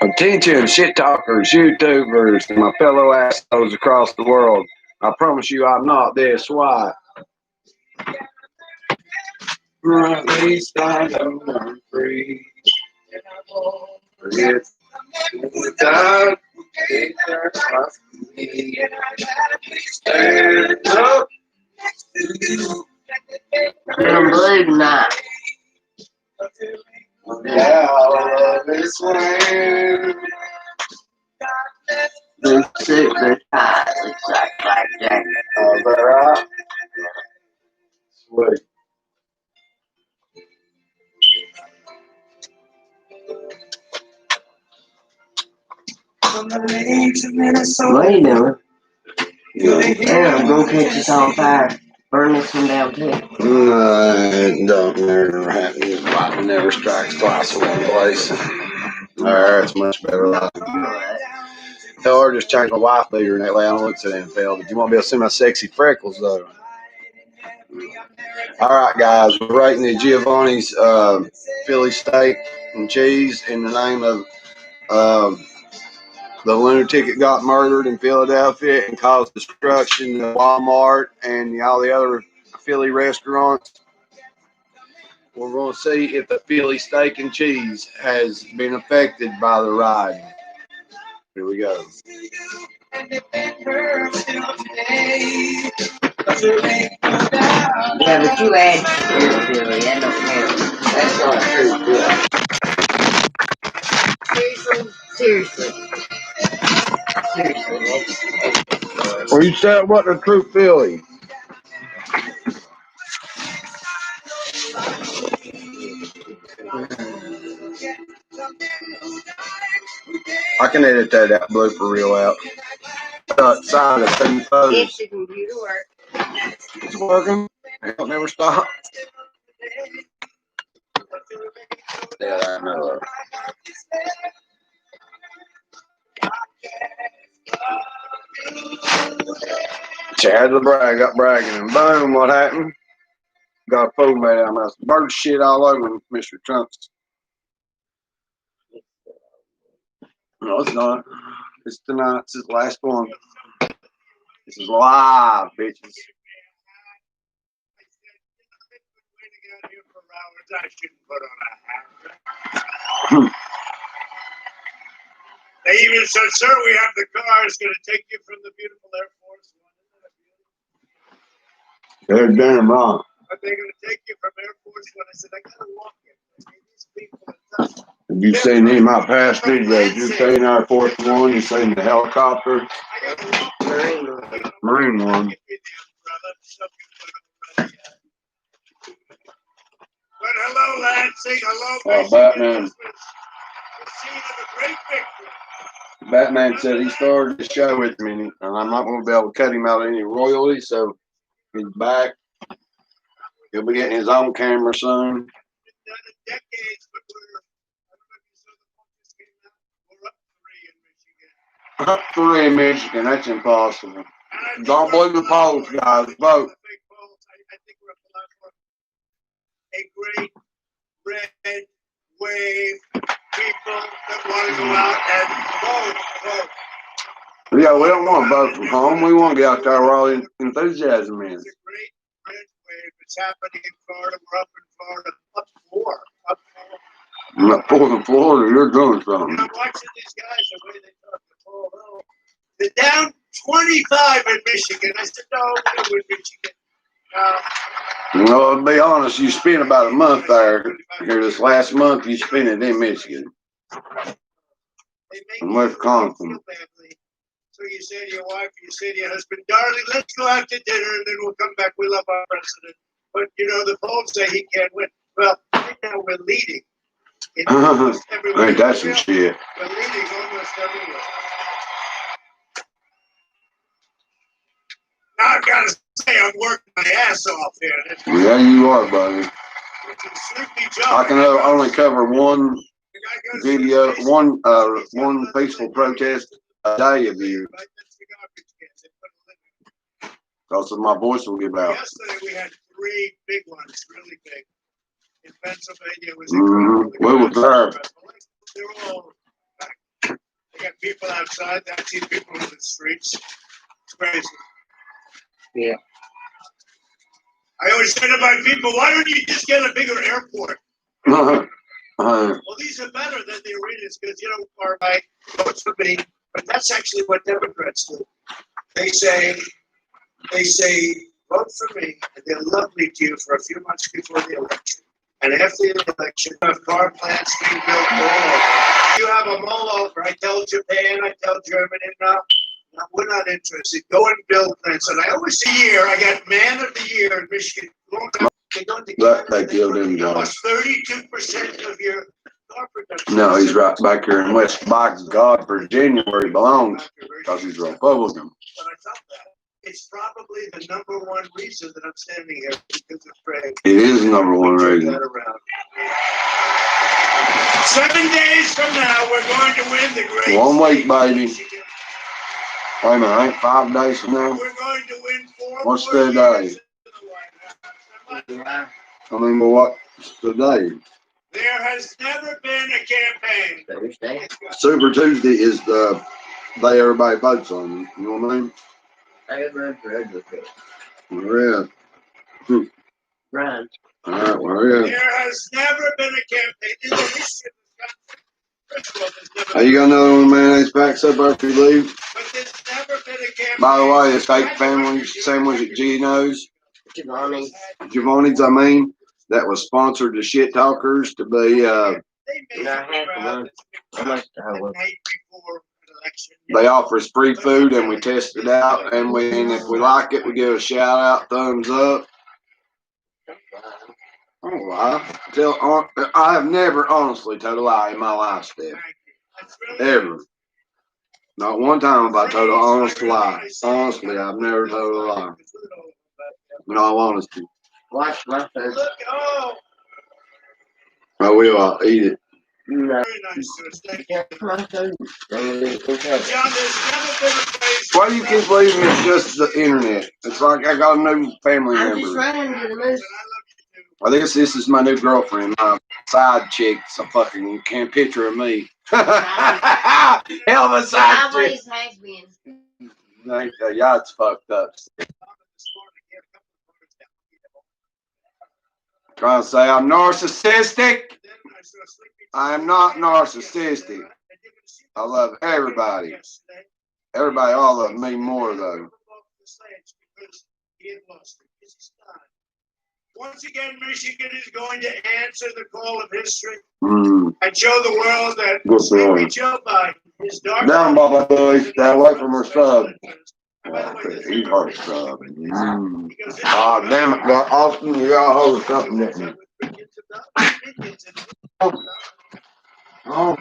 Attention, shit talkers, YouTubers, and my fellow assholes across the world. I promise you I'm not this white. Or at least I know I'm free. It's time stand up. I'm bleeding now. Now this way. The super tight looks like blackjack. Alright. Sweet. What are you doing? Yeah, I'm gonna catch us on fire. Burn this one down too. It don't never happen. Lightning never strikes twice in one place. That's much better. Tell her just change my wife beater and that way I don't look so damn pale. But you won't be able to see my sexy freckles though. Alright guys, we're rating the Giovanni's Philly steak and cheese in the name of the lunatic that got murdered in Philadelphia and caused destruction to Walmart and all the other Philly restaurants. We're going to see if the Philly steak and cheese has been affected by the rioting. Here we go. Yeah, but you add sugar, Billy. That don't count. That's not true, Billy. Seriously. Well, you said what the true Philly. I can edit that blooper reel out. Sign of 2 photos. If the computer works. It's working. It'll never stop. Yeah, I know. Chad the brag got bragging, and boom, what happened? Got a fool made out of my bird shit all over Mr. Trump's. No, it's not. It's tonight. This is the last one. This is live, bitches. I shouldn't put on a hat. They even said, sir, we have the car. It's going to take you from the beautiful Air Force One. They're damn wrong. Are they going to take you from Air Force One? I said, I got to walk it. These people are tough. Have you seen any of my past videos? You've seen Air Force One, you've seen the helicopter, Marine One. But hello, Lansing. Hello, Batman. The scene of a great victory. Batman said he started the show with me, and I'm not going to be able to cut him out of any royalties, so he's back. He'll be getting his own camera soon. Up 3 in Michigan. That's impossible. Don't believe the polls, guys. Vote. I think we're up a lot more. A great red wave people that want to go out and vote. Yeah, we don't want to vote from home. We want to get out there where all the enthusiasm is. It's a great red wave. It's happening in Florida. We're up in Florida. Up 4. I'm not pulling Florida. You're doing something. I'm watching these guys, the way they talk. Oh, they're down 25 in Michigan. I said, no, we're in Michigan. Well, to be honest, you spent about a month there. Here, this last month, you spent it in Michigan. In Wisconsin. So you say to your wife, you say to your husband, darling, let's go out to dinner and then we'll come back. We love our president. But, you know, the polls say he can't win. Well, right now we're leading. Ain't that some shit? We're leading almost everywhere. Now I've got to say, I'm working my ass off here. Yeah, you are, buddy. It's a sleepy job. I can only cover one video, one peaceful protest a day of you. Because my voice will give out. Yesterday we had 3 big ones, really big. In Pennsylvania, it was we were there. They're all back people outside. I see people in the streets. It's crazy. Yeah. I always said to my people, why don't you just get a bigger airport? Well, these are better than the arenas because, you know, or I vote for me. But that's actually what Democrats do. They say, vote for me, and they're lovely to you for a few months before the election. And after the election, you have car plants being built all over. You have them all over. I tell Japan, I tell Germany, no, we're not interested. Go and build plants. And I always see here, I got Man of the Year in Michigan. They go to almost 32% of your car production. No, he's right back here in West Box, God, Virginia, where he belongs, because he's a Republican. But I thought that. It's probably the number one reason that I'm standing here because of Craig. It is the number one reason. 7 days from now, we're going to win the great. 1 week, baby. Wait a minute, ain't 5 days from now? We're going to win 4 What's more the day? years in the White House. I mean, but what's the day? There has never been a campaign. Thursday. Super Tuesday is the day everybody votes on. You know what I mean? I got run for advocate. Yeah. Run. All right, well, yeah. There has never been a campaign in the history of this country. Hey, you got another one of the mayonnaise packs up after you leave? But there's never been a campaign. By the way, the steak sandwich at Gino's, Giovanni's, I mean, that was sponsored to Shit Talkers to be, they offer us free food and we test it out, and if we like it, we give a shout out, thumbs up. I don't lie. I have never honestly told a lie in my life, Steph. Ever. Not one time have I told an honest lie. Honestly, I've never told a lie. In all honesty. Watch my food. I will. I'll eat it. No. Very nice to us. Thank you. My food. John, there's never been a place. Why do you keep believing it's just the internet? It's like I got a new family I'm just member. running to the moose. I think this is my new girlfriend. My side chick. So fucking can't picture of me. Hell of a side chick. Always has been. The yacht's fucked up. Trying to say I'm narcissistic. I am not narcissistic. I love everybody. Everybody all love me more though. Once again, Michigan is going to answer the call of history and show the world that maybe Joe Biden is dark. Down, Baba boy. Stay away from her sub. Eat her sub. Oh, damn it, Austin, you gotta hold something at me. Oh.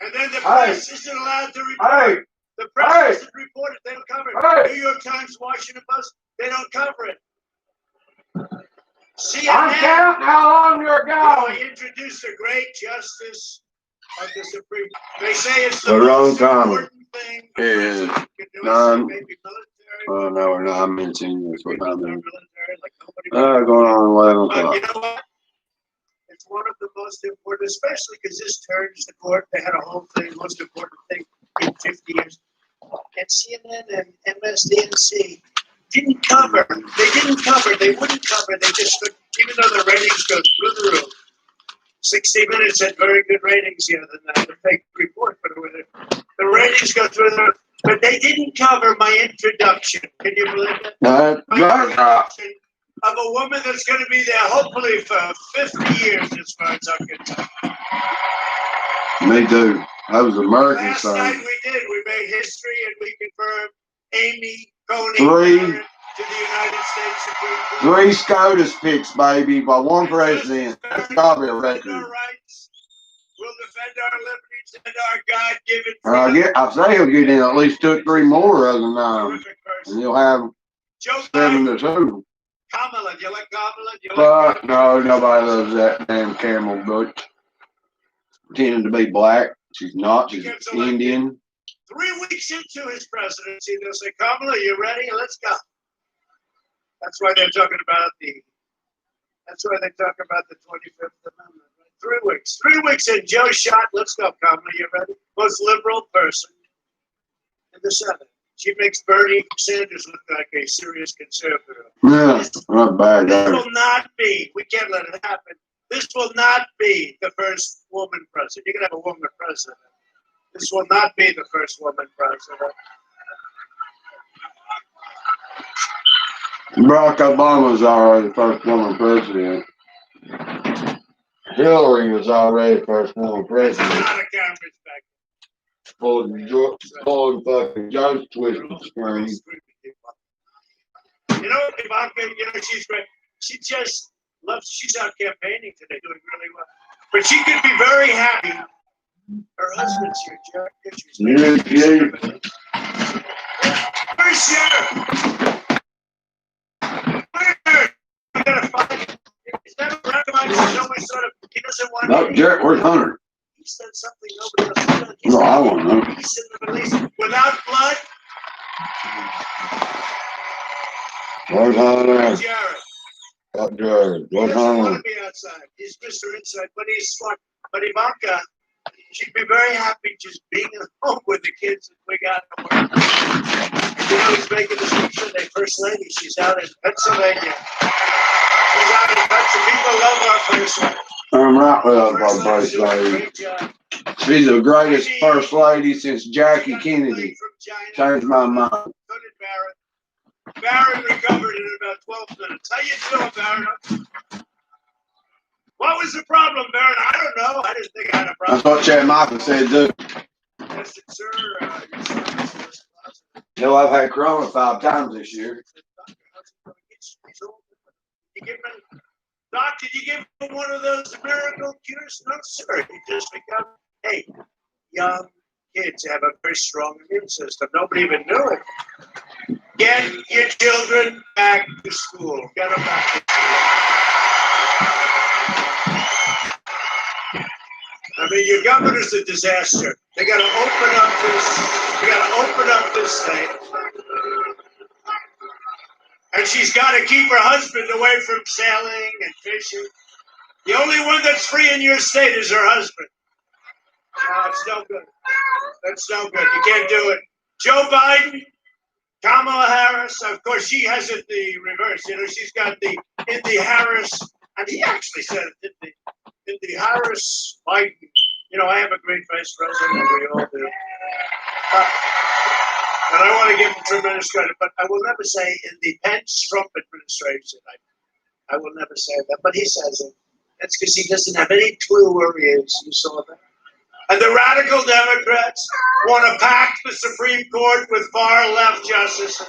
And then the press isn't allowed to report. The press doesn't report it. They don't cover it. New York Times, Washington Post, they don't cover it. CNN. I'm counting how long you're going. I introduced the great justice of the Supreme Court. They say it's the wrong most time. important thing. Is none. Oh no, we're not mentioning this. What time is it? Going on 11 o'clock. But you know what? It's one of the most important, especially because this turns the court. They had a whole thing, most important thing in 50 years. And CNN and MSDNC didn't cover. They didn't cover. They wouldn't cover. They just, even though the ratings go through the roof. 60 Minutes had very good ratings here than the fake report, but the ratings go through the roof. But they didn't cover my introduction. Can you believe it? My introduction of a woman that's going to be there hopefully for 50 years as far as I'm concerned. Me too. That was American Last side. night we did. We made history and we confirmed Amy Coney Barrett to the United States Supreme Court. 3 SCOTUS picks, baby, by one president. That's probably a record. Our rights. We'll defend our liberties and our God-given freedom. I say he'll get in at least 2 or 3 more other than 9. And you'll have Joe 7 Biden. to 2. Kamala, you like Kamala? You like No, nobody loves that damn camel but pretending to be black. She's not. She's Indian. 3 weeks into his presidency, they'll say, Kamala, you ready? Let's go. That's why they're talking about the 25th Amendment. Right? 3 weeks. 3 weeks in, Joe Schott, let's go, Kamala, you ready? Most liberal person in the Senate. She makes Bernie Sanders look like a serious conservative. Yeah, not bad. This will not be, we can't let it happen. This will not be the first woman president. You can have a woman president. This will not be the first woman president. Barack Obama was already the first woman president. Hillary was already the first woman president. There's a lot of cameras back Pulling fucking Joe's twisted screen. You know, Ivanka, you know, she's great. She just loves, she's out campaigning today, doing really well. But she could be very happy. Her husband's here, Jared. Where's Jared? I gotta find him. He's never recognized so much sort of, he doesn't want No, Jared, where's Hunter? He said something nobody else said. No, I want to know. Peace in the Middle East. Without blood. Where's Hunter? Where's Jared? Got Jared. He Where's doesn't want Hunter? to be outside. He's Mr. Inside, but he's smart. But Ivanka, she'd be very happy just being at home with the kids and we got to work. You know, he's making the speech today, First Lady. She's out in Pennsylvania. She's out in Pennsylvania. People love our First Lady. I'm right with our First Lady. Great job. She's the greatest First Lady since Jackie Kennedy. Changed my mind. So did Barrett. Barrett recovered in about 12 minutes. How you doing, Barrett? What was the problem, Barrett? I don't know. I didn't think I had a problem. That's what Chad Michael said, too. Yes, sir. You know, I've had Corona 5 times this year. Doc, did you give him one of those miracle cures? No, sir. He just become, hey, young kids have a very strong immune system. Nobody even knew it. Get your children back to school. Get them back to school. I mean, your governor's a disaster. They got to open up this. We got to open up this state. And she's got to keep her husband away from sailing and fishing. The only one that's free in your state is her husband. No, it's no good. That's no good. You can't do it. Joe Biden, Kamala Harris, of course, she has it the reverse. You know, she's got the in the Harris, and he actually said it, in the Harris Biden. You know, I have a great vice president, and we all do. And I want to give him tremendous credit, but I will never say in the Pence-Trump administration. I will never say that, but he says it. That's because he doesn't have any clue where he is. You saw that. And the radical Democrats want to pack the Supreme Court with far-left justices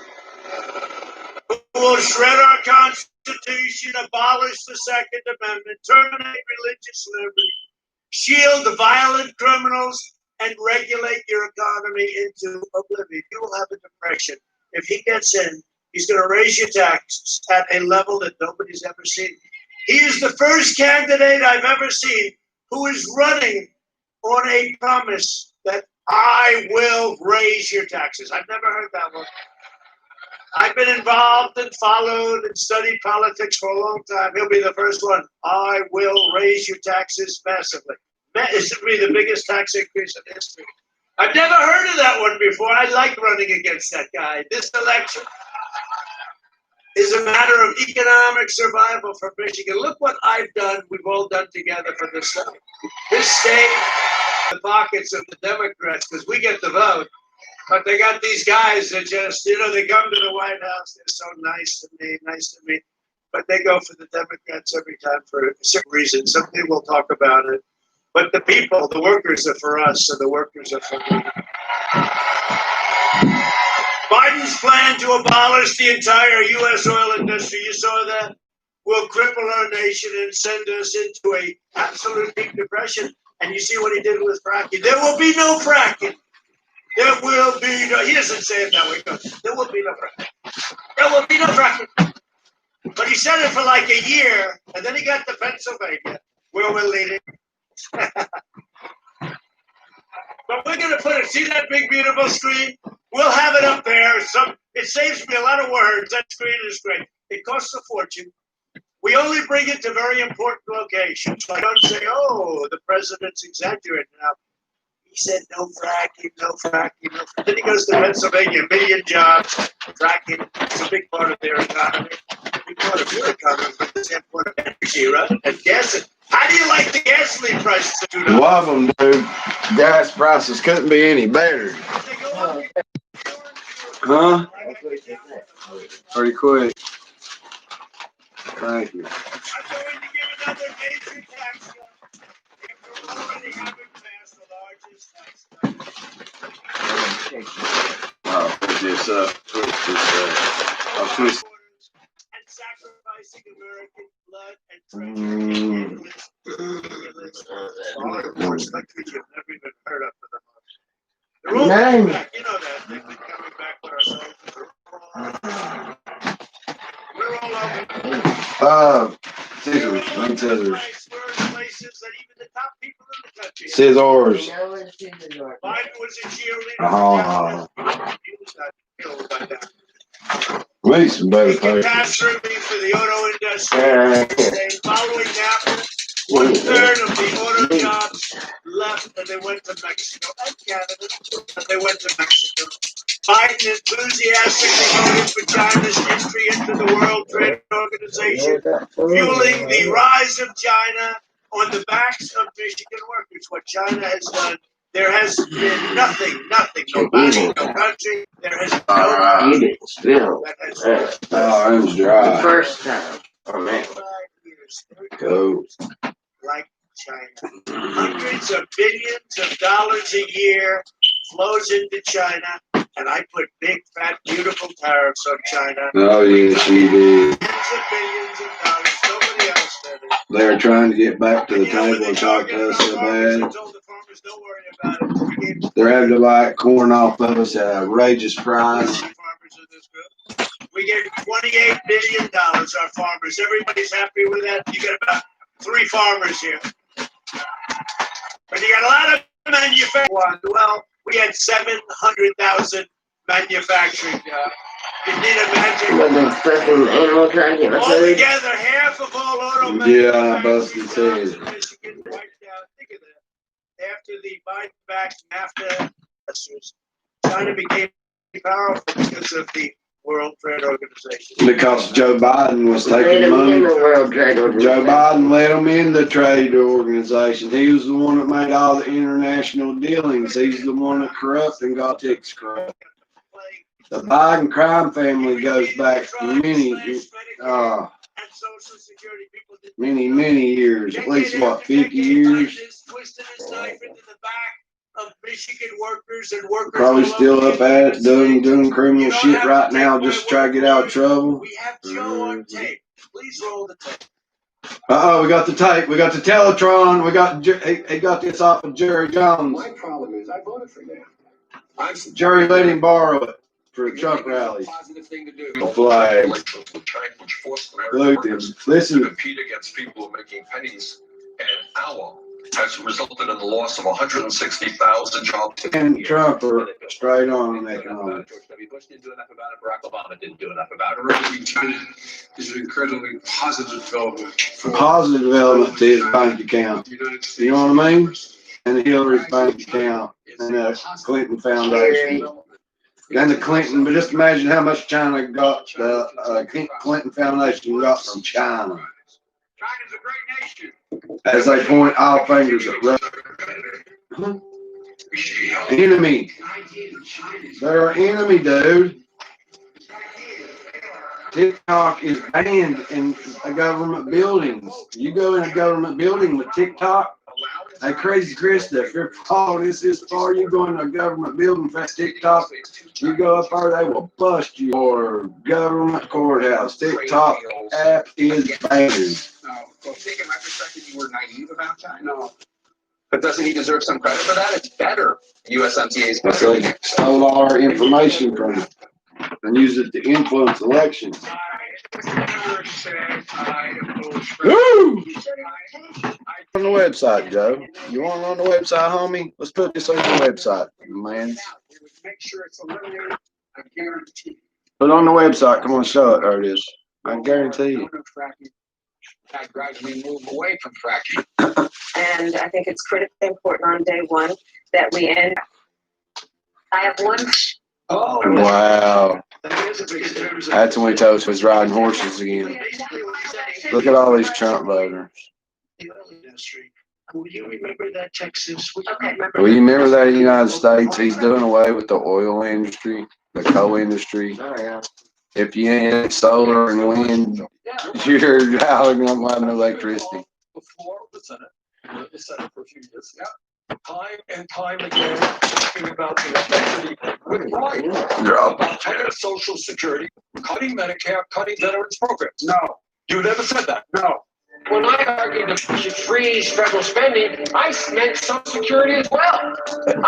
who will shred our Constitution, abolish the Second Amendment, terminate religious liberty, shield the violent criminals, and regulate your economy into oblivion. You will have a depression. If he gets in, he's going to raise your taxes at a level that nobody's ever seen. He is the first candidate I've ever seen who is running on a promise that I will raise your taxes. I've never heard that one. I've been involved and followed and studied politics for a long time. He'll be the first one. I will raise your taxes massively. This will be the biggest tax increase in history. I've never heard of that one before. I like running against that guy. This election is a matter of economic survival for Michigan. Look what I've done, we've all done together for this state. This state, the pockets of the Democrats, because we get the vote, but they got these guys that just, you know, they come to the White House, they're so nice to me, but they go for the Democrats every time for certain reasons. Somebody will talk about it. But the people, the workers are for us, and the workers are for me. Biden's plan to abolish the entire U.S. oil industry, you saw that, will cripple our nation and send us into a absolute deep depression. And you see what he did with fracking. There will be no fracking. There will be no, he doesn't say it that way, but there will be no fracking. There will be no fracking. But he said it for like a year, and then he got to Pennsylvania, where we're leading. But we're going to put it, see that big, beautiful screen? We'll have it up there. It saves me a lot of words. That screen is great. It costs a fortune. We only bring it to very important locations. I don't say, oh, the president's exaggerating now. He said no fracking, no fracking, no fracking. Then he goes to Pennsylvania, 1 million jobs, fracking. It's a big part of their economy. A big part of your economy from the standpoint of energy, right? And gas. How do you like the gasoline prices? Love them, dude. Gas prices couldn't be any better. Huh? Pretty quick. Thank you. I'm going to give another major tax cut. If you already haven't passed the largest tax cut. I'll put this up. Twist this up. I'll twist. And sacrificing American blood and treasure. Most countries you've never even heard of for the most. They're all coming back. You know that. They've been coming back with our soldiers. We're all over. Scissors. One scissors. We're in places that even the top people in the country. Scissors. Biden was a cheerleader. Oh. He was not killed by that. We need some better papers. Catastrophe for the auto industry. Following NAFTA, 1/3 of the auto jobs left and they went to Mexico and Canada, and they went to Mexico. Biden enthusiastically voted for China's entry into the World Trade Organization, fueling the rise of China on the backs of Michigan workers. What China has done, there has been nothing, nobody, no country, there has been nobody that has Oh, it was dry. The first time. Oh, man. 5 years, Go. like China. Hundreds of billions of dollars a year flows into China, and I put big, fat, beautiful tariffs on China. Oh, yes, you did. Tens of billions of dollars. Nobody else did it. They're trying to get back to the table and talk to us so I bad. told the farmers, don't worry about it. We gave They're having to buy corn off of us at an outrageous price. farmers in this group. We gave $28 billion, our farmers. Everybody's happy with that. You get about 3 farmers here. But you got a lot of manufacturing. Well, we had 700,000 manufacturing jobs. You need a magic. Altogether, half of all auto manufacturing jobs in Michigan wiped out. Think of that. After the Biden-backed NAFTA, China became powerful because of the World Trade Organization. Because Joe Biden was taking money. Joe Biden let them in the trade organization. He was the one that made all the international dealings. He's the one that corrupted and got ticks corrupt. The Biden crime family goes back many years. At least, what, 50 years? Twisted his knife into the back of Michigan workers and workers. Probably still up at it, doing criminal shit right now just to try to get out of trouble. We have Joe on tape. Please roll the tape. We got the tape. We got the Teletron. He got this off of Jerry Jones. My problem is I voted for him. Jerry let him borrow it for a Trump rally. Positive thing to do. A flag. Which forced Look, Americans to listen. compete against people making pennies an hour has resulted in the loss of 160,000 jobs. And Trump are straight on economics. George W. Bush didn't do enough about it. Barack Obama didn't do enough about it. Is an incredibly positive development. Positive development to his bank account. You know what I mean? And Hillary's bank account and the Clinton Foundation. And the Clinton, but just imagine how much China got, the Clinton Foundation got from China. China's a great nation. As they point all fingers at Russia. Enemy. They're our enemy, dude. TikTok is banned in government buildings. You go in a government building with TikTok, hey, Crazy Krista, if you're following this far, you go in a government building for TikTok, you go up there, they will bust you. Or government courthouse. TikTok app is banned. Well, taking my perspective, you were naive about China. No. But doesn't he deserve some credit for that? It's better. USMCA is better. So they stole all our information from it and used it to influence elections. Woo! On the website, Joe. You want it on the website, homie? Let's put this on the website, man. Make sure it's eliminated. I guarantee. Put it on the website. Come on, show it. There it is. I guarantee you. gradually move away from fracking. And I think it's critically important on day one that we end. I have one. Oh, Wow. that is a big difference. That's when we told us was riding horses again. Look at all these Trump voters. The oil industry. Will you remember that, Texas? Okay. Well, you remember that in the United States, he's doing away with the oil industry, the coal industry. Oh, yeah. If you ain't solar and wind, you're not going to have no electricity. Before the Senate for a few years. Yeah. Time and time again, talking about the necessity with right about cutting Social Security, cutting Medicare, cutting veterans programs. No, You never said that. no. When I argued that we should freeze federal spending, I meant Social Security as well.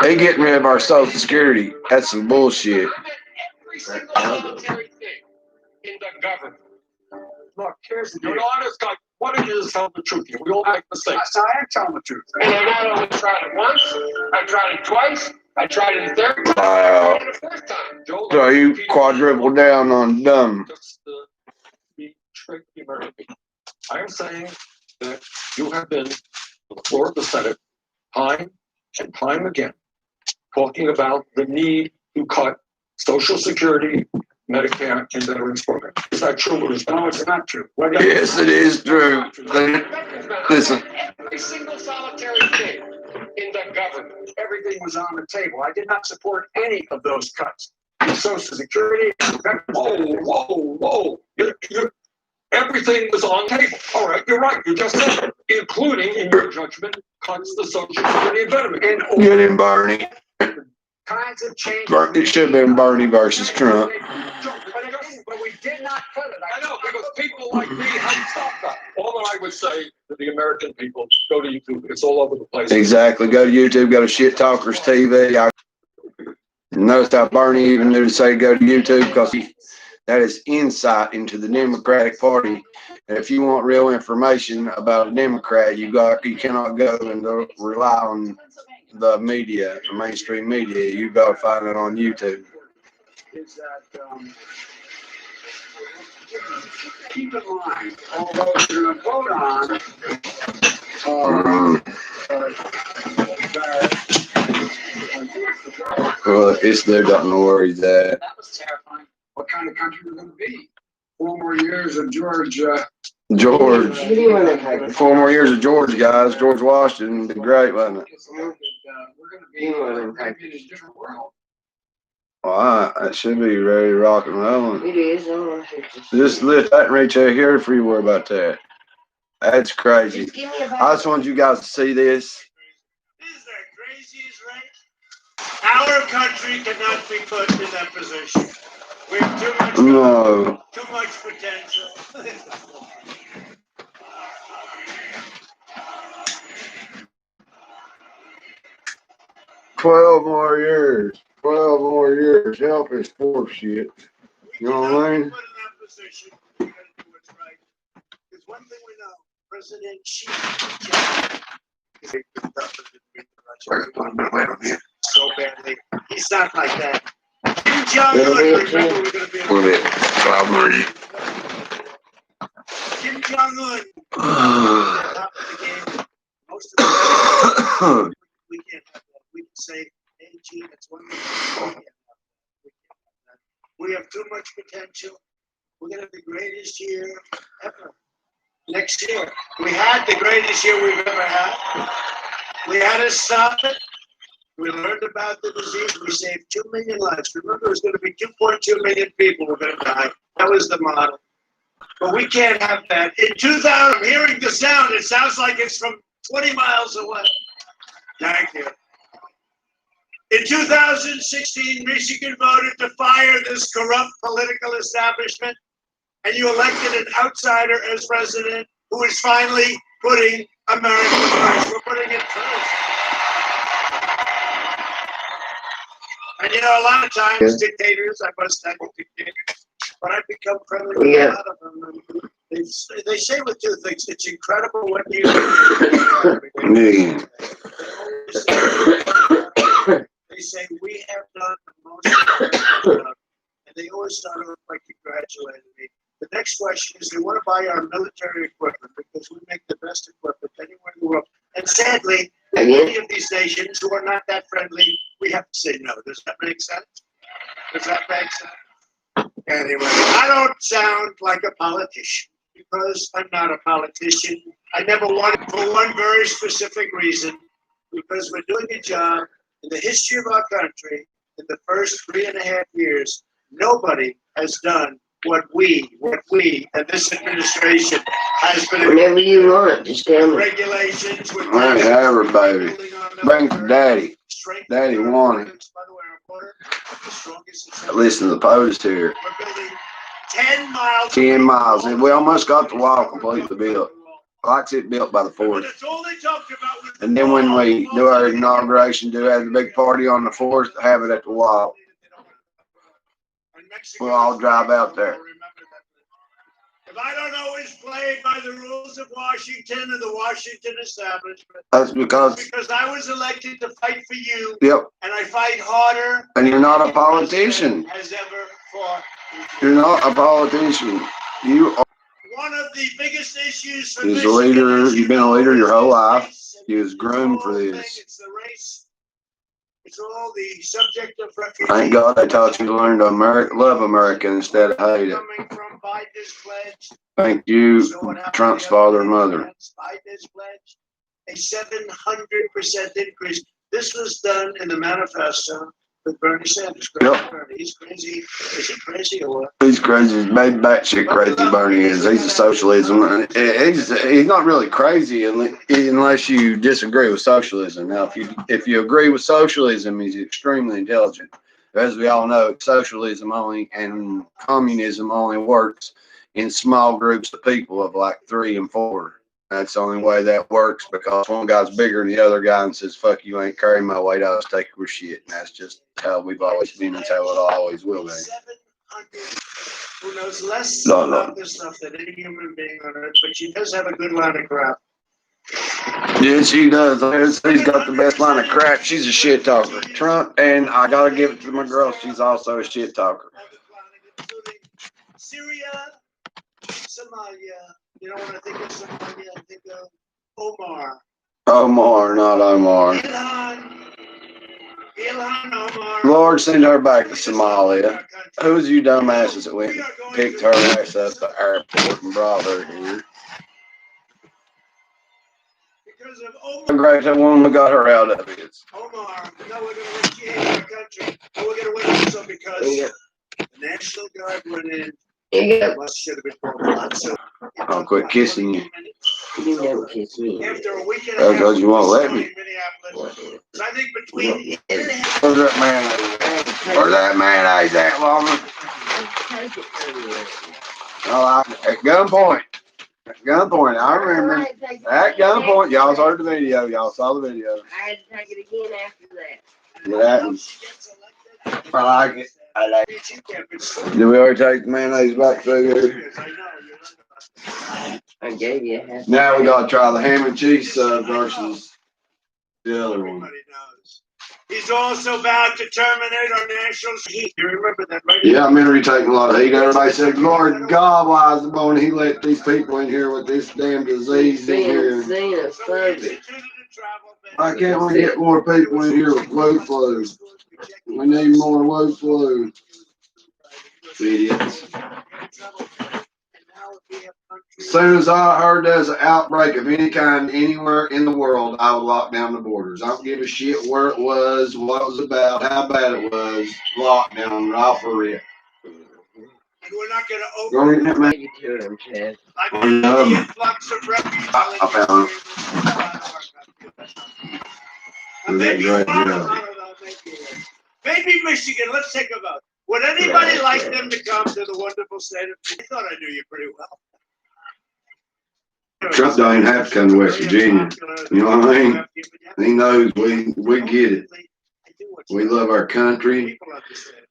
They getting rid of our Social Security. That's some bullshit. I meant every single voluntary thing in the government. Look, here's the deal. You're an honest guy. Why don't you just tell the truth here? We all make mistakes. I am telling the truth. And I not only tried it once, I tried it twice, I tried it a third time, Wow. I tried it a fourth time. Joe, So you quadruple down on dumb. Just be straight with the American people. I am saying that you have been on the floor of the Senate time and time again talking about the need to cut Social Security, Medicare, and veterans programs. Is that true or is that? No, it's not true. Yes, it is true. Listen. Every single solitary thing in the government, everything was on the table. I did not support any of those cuts. Social Security. Whoa. Everything was on the table. All right, you're right. You just said it, including, in your judgment, cuts the Social Security and veterans. Get in, Bernie. Kinds of changes. It should have been Bernie versus Trump. But we did not cut it. I know, because people like me have stopped that. All that I would say to the American people, go to YouTube. It's all over the place. Exactly. Go to YouTube, go to Shit Talkers TV. Notice how Bernie even knew to say go to YouTube because that is insight into the Democratic Party. And if you want real information about a Democrat, you cannot go and rely on the media, the mainstream media. You got to find it on YouTube. Is that keep in mind, although you're going to vote on Well, it's there, don't know where he's at. that was terrifying. What kind of country we're going to be? 4 more years of George. 4 more years of George, guys. George Washington, the great, wasn't it? We're going to be in a different world. Well, that should be very rock and rolling. It is. Just lift that and reach out here if you worry about that. That's crazy. Just give me a I just want you guys to see this. This is the craziest right? Our country cannot be put in that position. We have too much potential. 12 more years. 12 more years. Help is poor shit. You know what I mean? Put in that position, we gotta do what's right. There's one thing we know, President Xi so badly. He's not like that. Kim Jong-un, remember we're gonna be A little bit. 12 more years. Kim Jong-un, top of the game. Most of the we can't have that. We can say, hey, gee, that's one thing. We can't have that. We have too much potential. We're gonna have the greatest year ever. Next year, we had the greatest year we've ever had. We had to stop it. We learned about the disease. We saved 2 million lives. Remember, it was going to be 2.2 million people were going to die. That was the model. But we can't have that. In 2000, I'm hearing the sound. It sounds like it's from 20 miles away. Thank you. In 2016, Michigan voted to fire this corrupt political establishment, and you elected an outsider as president who is finally putting America first. We're putting it first. And you know, a lot of times dictators, I must not be dictators, but I've become friendly with a lot of them. They say with two things, it's incredible what you do. They say, we have done the most, and they always start off by congratulating me. But next question is, they want to buy our military equipment because we make the best equipment anywhere in the world. And sadly, many of these nations who are not that friendly, we have to say no. Does that make sense? Does that make sense? Anyway, I don't sound like a politician because I'm not a politician. I never wanted, for one very specific reason, because we're doing a job in the history of our country. In the first 3.5 years, nobody has done what we and this administration has been. Whenever you want, just tell me. Regulations with Whatever, baby. Bring it to Daddy. Daddy wanted. Listen to the post here. We're building 10 miles. 10 miles. And we almost got the wall completely built. Likes it built by the 4th. And then when we do our inauguration, have the big party on the 4th, have it at the wall. We'll all drive out there. If I don't always play by the rules of Washington and the Washington establishment, That's because I was elected to fight for you. Yep. And I fight harder. And you're not a politician. Has ever fought. You're not a politician. You are. One of the biggest issues for You're a leader. You've been a leader your whole life. You was groomed for this. It's the race. It's all the subject of refugees. Thank God they taught you to learn to love America instead of hate it. Coming from Biden's pledge. Thank you, Trump's father and mother. Biden's pledge, a 700% increase. This was done in the manifesto with Bernie Sanders. Yep. Bernie, he's crazy. Is he crazy or what? He's crazy. He's made batshit crazy. Bernie is. He's a socialism. He's not really crazy unless you disagree with socialism. Now, if you agree with socialism, he's extremely intelligent. As we all know, socialism only and communism only works in small groups of people of like 3 and 4. That's the only way that works, because one guy's bigger than the other guy and says, fuck you, ain't carrying my weight, I'll just take your shit. And that's just how we've always been. That's how it always will be. 700, who knows less about this stuff than any human being on earth, but she does have a good line of crap. Yeah, she does. She's got the best line of crap. She's a shit talker. Trump, and I gotta give it to my girl, she's also a shit talker. Syria, Somalia. You know, when I think of Somalia, I think of Omar. Omar, not Omar. Ilhan Omar. Lord, send her back to Somalia. Who's you dumbasses that went and picked her ass up at the airport and brought her here? Because of Omar. How great that woman got her out of it. Omar, no, we're going to let you in our country. And we're going to win also because the National Guard went in. Should have been called so I'll quit kissing you. You never kiss me. after a week and a half, Because you won't let me. I think between Where's that mayonnaise? Where's that mayonnaise at, woman? Oh, at gunpoint. At gunpoint, I remember. At gunpoint, y'all heard the video. Y'all saw the video. I had to take it again after that. Yeah, that I like it. I like it. Did we already take the mayonnaise back through here? I gave you a half. Now we gotta try the ham and cheese sub versus the other one. Everybody knows. He's also vowed to terminate our national heat. You remember that, right? Yeah, I remember he taking a lot of heat. Everybody said, Lord God, why is the morning he let these people in here with this damn disease in here? Why can't we get more people in here with flu? We need more flu. Idiots. As soon as I heard there's an outbreak of any kind anywhere in the world, I would lock down the borders. I don't give a shit where it was, what it was about, how bad it was. Lockdown, right for it. And we're not going to open Go Maybe to him, Chad. the influx of refugees. I found Maybe Michigan. Let's take a vote. Would anybody like them to come to the wonderful state of Michigan? I thought I knew you pretty well. Trump don't even have to come to West Virginia. You know what I mean? He knows we get it. We love our country.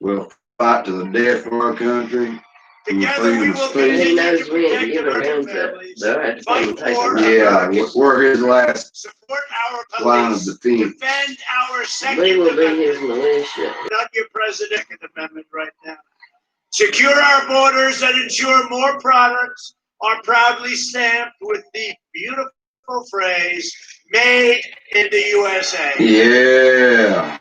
We'll fight to the death for our country. Together we will He continue knows to when protect you American around that. families. They'll have to come and take him. Yeah, we're his last Support our line of police. defense. Defend our Second We will be Amendment. his militia. Not your President Amendment right now. secure our borders, and ensure more products are proudly stamped with the beautiful phrase, made in the USA. Yeah.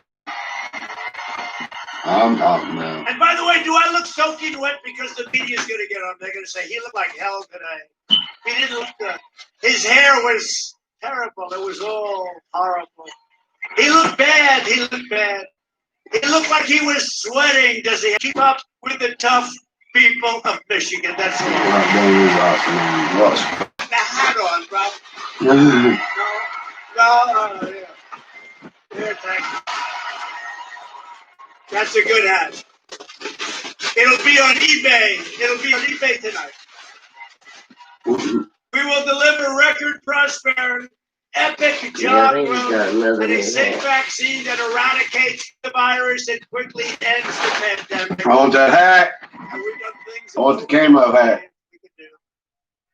I'm talking about. And by the way, do I look soaking wet because the media's going to get on? They're going to say, he looked like hell today. He didn't look good. His hair was terrible. It was all horrible. He looked bad. He looked bad. He looked like he was sweating. Does he keep up with the tough people of Michigan? That's all. Right, The hat on, bro. boy, No, yeah. Here, thank you. That's a good hat. It'll be on eBay. It'll be on eBay tonight. We will deliver record prosperity, epic job growth, and a safe vaccine that eradicates the virus and quickly ends the pandemic. I want that hat. And we've done things I want the camo hat. we can do.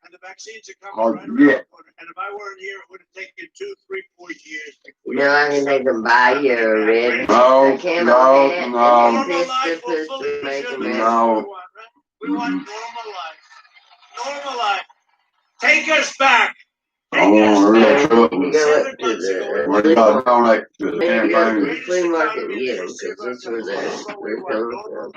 And the vaccines are coming Hard right to around get. the corner. And if I weren't here, it would have taken 2, 3, 4 years. You know, I can make them buy you a red No, camo no, hat. no. Normal life will fully Make resume. them That's No. what we want, right? We want normal life. Normal life. Take us back. I want a real truck. You go up to the We gotta donate to the maybe go to campaign. the flea market and get them, because that's where they're coming from.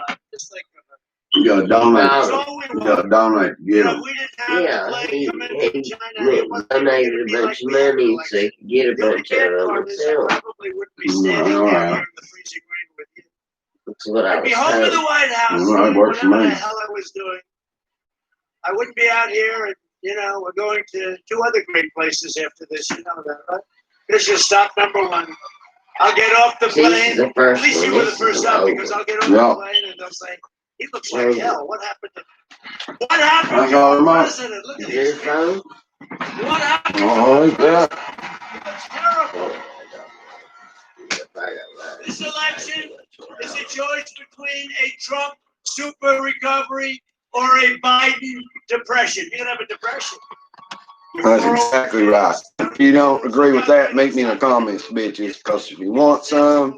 You gotta donate. That's all we You want. gotta donate to get them. We didn't have Yeah, the plague he come in from China. It wasn't donated gonna a be bunch like of we had money an so he election. could get a The only bunch of bad them part is I himself. probably wouldn't be standing No, there no. here in the freezing rain with you. That's what I I'd be was home in the told. White House Well, that doing works for whatever me. the hell I was doing. I wouldn't be out here, and we're going to 2 other great places after this. You know that, right? This is stop number 1. I'll get off the See, this plane. is the At first least one. you were the This first is stop over. because I'll get off Yeah. the plane and they'll say, he looks like hell. What happened to I got our him up. president? Look at Is your these. phone? What happened to Oh, our like that. president? He looks terrible. Oh, This election is a choice between a Trump super recovery or a Biden depression. You're going to have a depression. That's exactly right. If you don't agree with that, make me in the comments, bitches. Because if you want some,